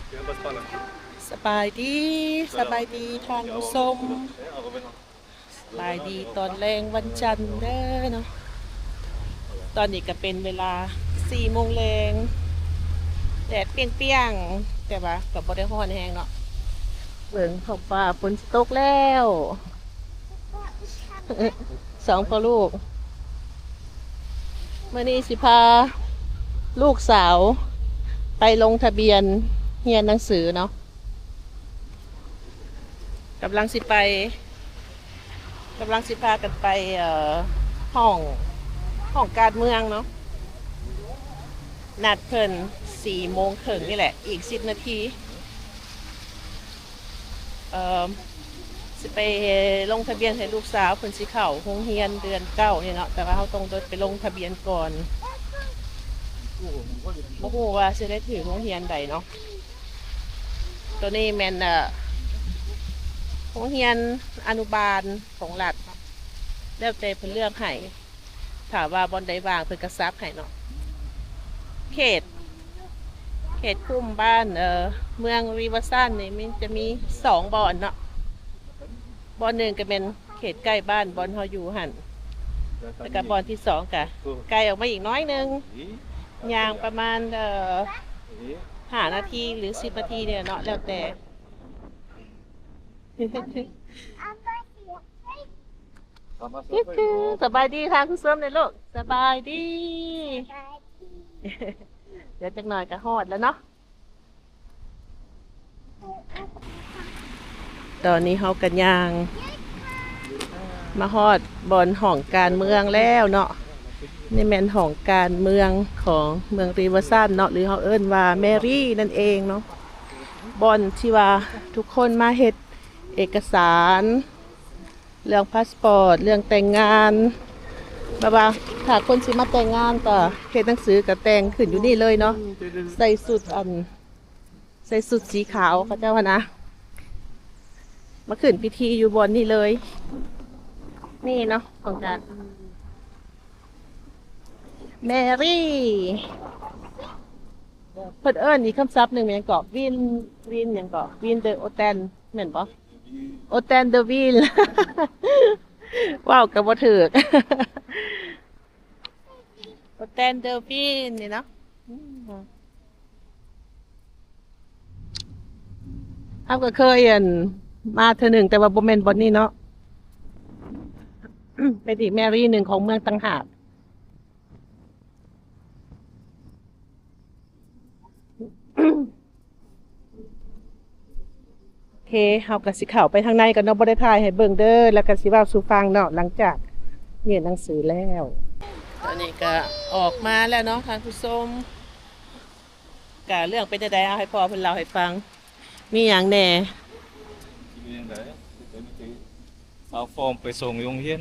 สบายดีสบายดีทางผู้ชมสบายดีตอนแรงวันจันทร์เด้อเนาะตอนนี้ก็เป็นเวลา4 โมงแรงแดดเปรี้ยงๆแต่ว่ากับบ่ได้ร้อนแห้งเนาะเบิ่งท้องฟ้าฝนสิตกแล้วสองพ่อลูกมื้อนี้สิพาลูกสาวไปลงทะเบียนเรียนหนังสือเนาะกำลังสิไปกำลังสิพากันไปห้องห้องการเมืองเนาะนัดเพิ่น4 โมงครึ่งนี่แหละอีก10 นาทีสิไปลงทะเบียนให้ลูกสาวเพิ่นสิเข้าโรงเรียนเดือน9เนี่ยเนาะแต่ว่าเขาต้องไปลงทะเบียนก่อนบ่ฮู้ว่าสิได้ถือโรงเรียนใดเนาะตัวนี้แม่นโรงเรียนอนุบาลของรัฐแล้วแต่เพิ่นเลือกให้ถามว่าบอนใดว่างเพิ่นก็ซับให้เนาะเขตคุ้มบ้านเมืองรีเวอร์ซันนี่มันจะมี2 บ่อนเนาะบ่อนหนึ่งก็เป็นเขตใกล้บ้านบ่อนเฮาอยู่หั่นแล้วก็บ่อนที่2ก็ไกลออกมาอีกน้อยนึงย่างประมาณ5 นาทีหรือ10 นาทีเนี่ยเนาะแล้วแต่ คือสบายดีค่ะคุณส้มเลยลูกสบายดี เดี๋ยวจักหน่อยก็ฮอดแล้วเนาะตอนนี้เฮากันย่างมาฮอดบอนห้องการเมืองแล้วเนาะนี่แม่นห้องการเมืองของเมืองรีเวอร์ซันเนาะหรือเฮาเอิ้นว่าแมรี่นั่นเองเนาะบอนที่ว่าทุกคนมาเฮ็ดเอกสารเรื่องพาสปอร์ตเรื่องแต่งงานบ่าถ้าคนสิมาแต่งงานก็เฮ็ดหนังสือก็แต่งขึ้นอยู่นี่เลยเนาะใส่สุดใส่สุดสีขาวเขาเจ้าว่านะมาขึ้นพิธีอยู่บนนี่เลยนี่เนาะของจันแมรี่เพิ่นเอิ้นอีกคำศัพท์หนึ่งมันยังเกาะวินยังเกาะวินเดอโอแตนเหมือนปะโอแตนเดอวิล ว้าวกับบ่ถือก โอแตนเดอวินนี่เนาะอ้าวก็เคยมาเธอหนึ่งแต่ว่าบ่แม่นบ่นี่เนาะ เป็นอีกแมรี่หนึ่งของเมืองต่างหากโอเคเฮาก็สิเข้าไปทางในกันเนาะบ่ได้ถ่ายให้เบิ่งเด้อแล้วก็สิเว้าสู่ฟังเนาะหลังจากเรียนหนังสือแล้วตอนนี้ก็ออกมาแล้วเนาะท่านผู้ชมก็เรื่องเป็นจังได๋เอาให้พ่อเพิ่นเล่าให้ฟังมีหยังแหน่เอาฟอร์มไปส่งโรงเรียน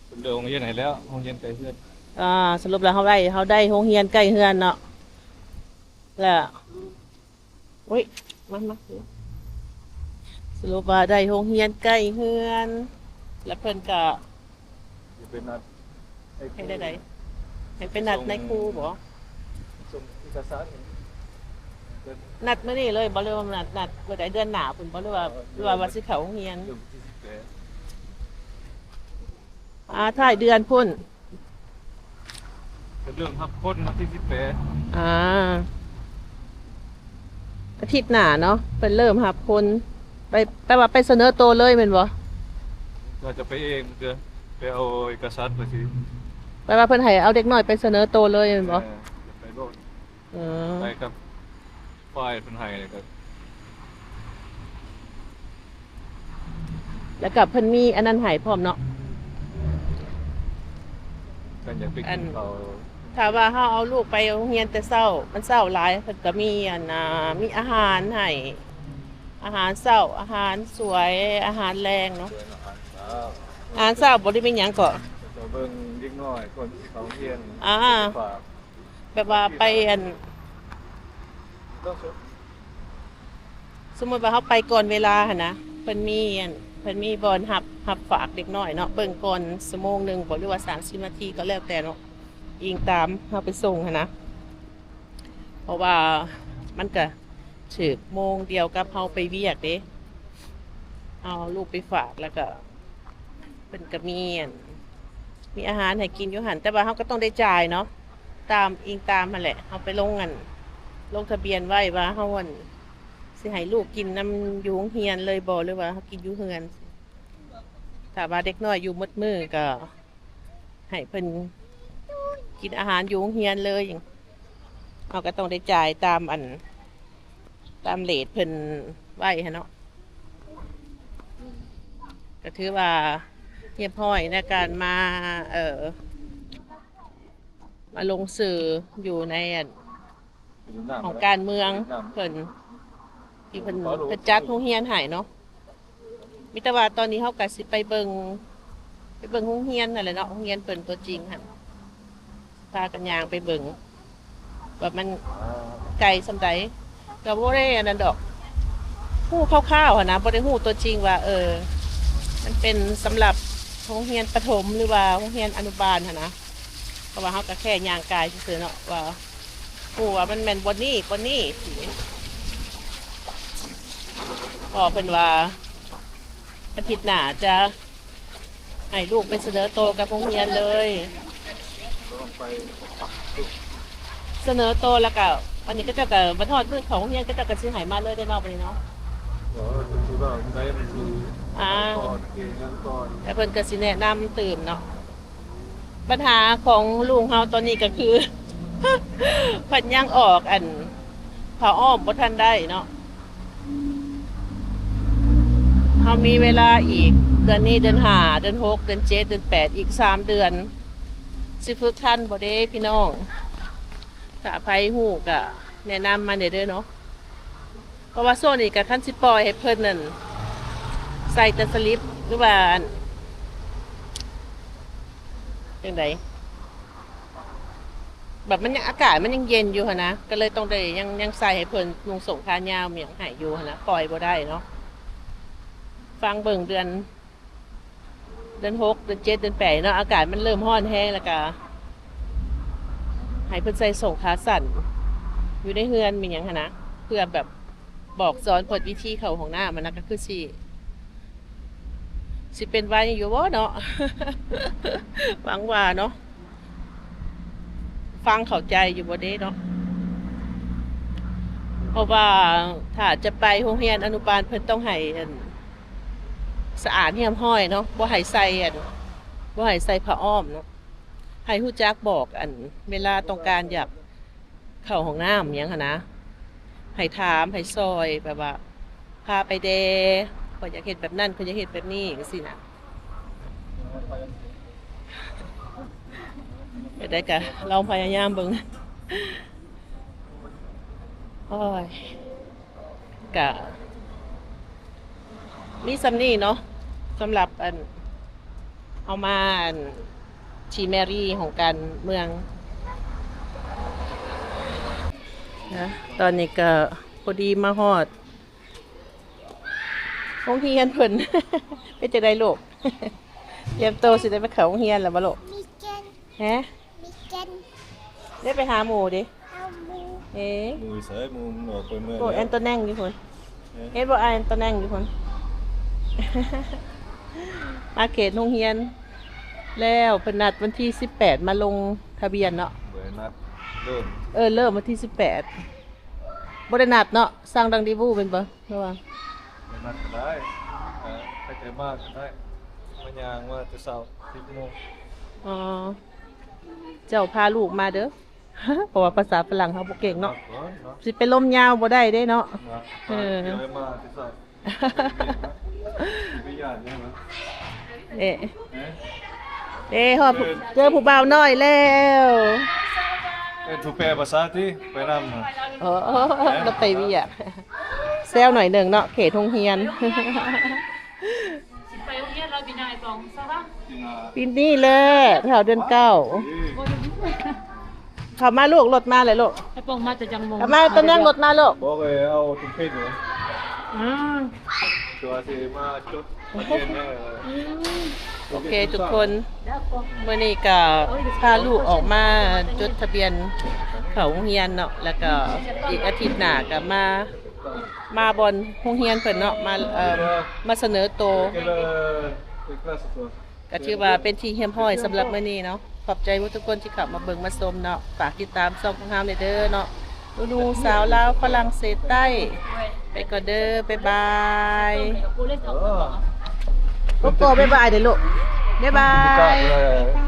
เป็นเดินโรงเรียนไหนแล้วโรงเรียนไกลเพื่อนสรุปแล้วเฮาได้โรงเรียนใกล้เฮือนเนาะแล้วอุ๊ยมาสรุปว่าได้โรงเรียนใกล้เฮือนแล้วเพิ่นก็จะเป็นนัดให้ได้ให้เป็นนัดในครูบ่ส่งเอกสารนัดมื้อนี้เลยบ่หรือว่านัดบ่ได้เดือนหน้าพุ่นบ่หรือว่าสิเข้าโรงเรียนเรื่องที่18ท้ายเดือนพุ่นเป็นเรื่องทับพ้นมาที่18อ่าอาทิตย์หน้าเนาะเพิ่นเริ่มรับคนไปว่าไปเสนอตัวเลยแม่นบ่เราจะไปเองเด้อไปเอาเอกสารไปสิ ไปว่าเพิ่นให้เอาเด็กน้อยไปเสนอตัวเลยแม่นบ่ไปโลดอือไปกับฝ่ายเพิ่นให้ก็แล้วก็เพิ่นมีอันนั้นให้พร้อมเนาะกันอยากไปกินข้าวถ้าว่าเฮาเอาลูกไปโรงเรียนแต่เช้ามันเช้าหลายเพิ่นก็มีมีอาหารให้อาหารเช้าอาหารสวยอาหารแรงเนาะอาหารเช้าบ่ได้มีหยังก็จะเบิ่งเด็กน้อยคนเขาเรียนฝากแบบว่าไปสมมุติว่าเฮาไปก่อนเวลาหั่นนะเพิ่นมีบอนรับฝากเด็กน้อยเนาะเบิ่งก่อนชั่วโมงนึงบ่หรือว่า30 นาทีก็แล้วแต่เนาะอิงตามเฮาไปส่งหั่นนะเพราะว่ามันก็ ถึกโมงเดียวกับเฮาไปเวียกเด้เอาลูกไปฝากแล้วก็เป็นกระเมียนมีอาหารให้กินอยู่หันแต่ว่าเฮาก็ต้องได้จ่ายเนาะตามอิงตามมาแหละเฮาไปลงเงินลงทะเบียนไว้ว่าเฮาวันสิให้ลูกกินน้ำอยู่โรงเรียนเลยบ่หรือว่าเฮากินอยู่เฮือนถ้าว่าเด็กน้อยอยู่หมดมื้อก็ให้เพิ่นกินอาหารอยู่โรงเรียนเลยเฮาก็ต้องได้จ่ายตามตามเรทเพิ่นไว้ฮะเนาะก็ถือว่าเรียบร้อยในการมามาลงสื่ออยู่ในของการเมืองเพิ่นที่เพิ่นจัดโรงเรียนให้เนาะมิตรว่าตอนนี้เฮาก็สิไปเบิ่งโรงเรียนนั่นแหละเนาะโรงเรียนเพิ่นตัวจริงหั่นพากันย่างไปเบิ่งว่ามันไกลส่ำใดก็บ่ได้อันนั้นดอกฮู้คร่าวๆหั่นนะบ่ได้ฮู้ตัวจริงว่ามันเป็นสำหรับโรงเรียนประถมหรือว่าโรงเรียนอนุบาลหั่นนะเพราะว่าเฮาก็แค่ย่างกายซื่อๆเนาะว่าว่ามันแม่นบ่นี้สิก็เพิ่นว่าอาทิตย์หน้าจะให้ลูกไปเสนอโตวกับโรงเรียนเลย เสนอโตวแล้วก็วันนี้ก็จะกับบันทอดพืชของโรงเรียนก็จะกระซื้อหายมาเลยได้เนาะวันนี้เนาะแต่เพิ่นก็สิแนะนำตื่นเนาะปัญหาของลุงเฮาตอนนี้ก็คือ เพิ่นยังออกผ้าอ้อมบ่ทันได้เนาะเฮามีเวลาอีกเดือนนี้เดือน5เดือน6เดือน7เดือน8อีก3 เดือนสิฝึกทันบ่เด้พี่น้องถ้าไผฮู้ก็แนะนำมาเด้อเนาะเพราะว่าโซนนี้ก็คันสิปล่อยให้เพิ่นนั่นใส่แต่สลิปหรือว่าจังไดแบบมันยังอากาศมันยังเย็นอยู่หั่นนะก็เลยต้องได้ยังใส่ให้เพิ่นนุ่งส่งขายาวมีหยังให้อยู่หั่นนะปล่อยบ่ได้เนาะฟังเบิ่งเดือน6เดือน7เดือน8เนาะอากาศมันเริ่มร้อนแห้งแล้วก็ให้เพิ่นใส่ส่งขาสั่นอยู่ในเฮือนมีหยังหั่นนะเพื่อแบบบอกสอนเพิ่นวิธีเข้าห้องน้ำมันนะก็คือสิเป็นไว้อยู่บ่เนาะ หวังว่าเนาะฟังเข้าใจอยู่บ่เด้เนาะเพราะว่าถ้าจะไปโรงเรียนอนุบาลเพิ่นต้องให้สะอาดเรียบร้อยเนาะบ่ให้ใส่บ่ให้ใส่ผ้าอ้อมเนาะให้ฮู้จักบอกเวลาต้องการอยากเข้าห้องน้ำหยังหั่นนะให้ถามให้ซอยแบบว่าพาไปเดเพิ่นอยากเฮ็ดแบบนั้นเพิ่นอยากเฮ็ดแบบนี้จังซี่น่ะเดี๋ยวได้ก็ลองพยายามเบิ่งโอ้ยก็มีสำนี้เนาะสำหรับเอามาชีแมรี่ของการเมืองนะตอนนี้ก็พอดีมาฮอดโรงเรียนเพิ่น เป็นจังได๋ลูก เตรียมโตวสิได้ไปเข้าโรงเรียนแล้วบ่ลูก มีเกน ฮะ มีเกน ได้ไปหาหมู่ดิ เอามู เอ๊ะ มือเสยมือหนวกไปเมื่อ โอ้แอนโตแนงอยู่พุ่นเฮ็ดบ่แอนโตแนงอยู่พุ่น มาเขตโรงเรียนแล้วเพิ่นนัดวันที่18มาลงทะเบียนเนาะ เบื่อนัดเริ่ม เริ่มวันที่18บ่ได้นัดเนาะสร้างดังดีบูเป็นบ่ระวัง นัดก็ได้ถ้าใจมากก็ได้มันยางว่าจะเสาร์10 โมง อ๋อเจ้าพาลูกมาเด้อ เพราะว่าภาษาฝรั่งเขาบ่เก่งเนาะสิไปล้มยาวบ่ได้เด้เนาะ เดี๋ยวมาที่เสาร์ไม่ยากใช่ไหม เอ๊ะฮอดเจอผู้บ่าวน้อยแล้ว ถูกแปลภาษาที่ไปนำ อ๋อเราไปเวียกแซวหน่อยหนึ่งเนาะเขตโรงเรียน ไปโรงเรียนเราบินายกองซะป่ะ ปีนี้เลยแถวเดือน9เข้ามาลูกรถมาเลยลูก ไอ้ปองมาแต่จังมง เข้ามาตอนนั่งรถมาลูก บอกเลยเอาตุ้งเพชรอยู่ อ่า ตัวที่มาจุดมาเย็นเนี่ย โอเคทุกคนเมื่อนี้ก็พาลูกออกมาจดทะเบียนเข้าโรงเรียนเนาะแล้วก็อีกอาทิตย์หน้าก็มา มาบอนโรงเรียนเพิ่นเนาะมาเสนอโตว Aquela classe tua. ก็ถือว่าเป็นที่เฮียมห้อยสำหรับมื้อนี้เนาะขอบใจทุกคนที่เข้ามาเบิ่งมาชมเนาะฝากติดตามช่องของเฮาเด้อเนาะดูสาวลาวฝรั่งเศสใต้ไปก่อนเด้อบ๊ายบาย กูเล่นสองคนเหรอ โกโก้บ๊ายบายเด้อลูกบ๊ายบาย Cara,